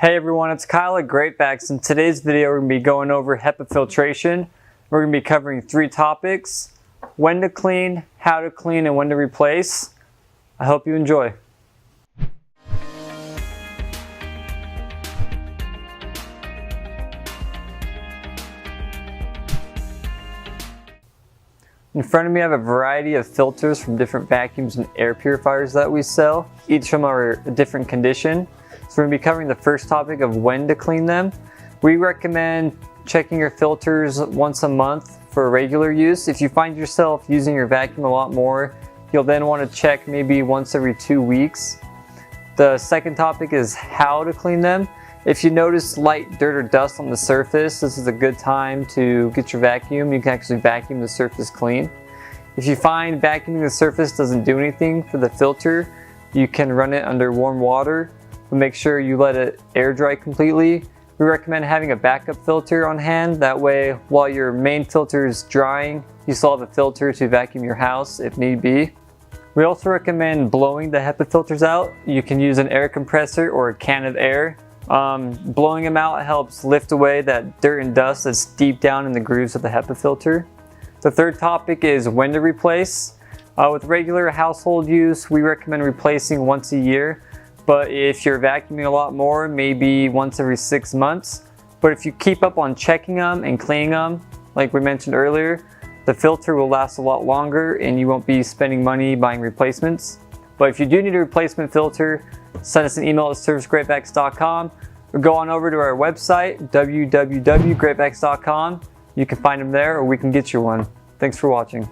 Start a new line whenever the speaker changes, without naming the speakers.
Hey everyone, it's Kyle at Vacs. In today's video, we're going to be going over HEPA filtration. We're going to be covering 3 topics: when to clean, how to clean, and when to replace. I hope you enjoy. In front of me I have a variety of filters from different vacuums and air purifiers that we sell. Each of them are a different condition. So we're going to be covering the first topic of when to clean them. We recommend checking your filters once a month for regular use. If you find yourself using your vacuum a lot more, you'll then want to check maybe once every 2 weeks. The second topic is how to clean them. If you notice light dirt or dust on the surface, this is a good time to get your vacuum. You can actually vacuum the surface clean. If you find vacuuming the surface doesn't do anything for the filter, you can run it under warm water, but make sure you let it air dry completely. We recommend having a backup filter on hand. That way, while your main filter is drying, you still have a filter to vacuum your house if need be. We also recommend blowing the HEPA filters out. You can use an air compressor or a can of air. Blowing them out helps lift away that dirt and dust that's deep down in the grooves of the HEPA filter. The third topic is when to replace. With regular household use, we recommend replacing once a year. But if you're vacuuming a lot more, maybe once every 6 months. But if you keep up on checking them and cleaning them, like we mentioned earlier, the filter will last a lot longer and you won't be spending money buying replacements. But if you do need a replacement filter, send us an email at service@greatvacs.com or go on over to our website, www.greatvacs.com. You can find them there or we can get you one. Thanks for watching.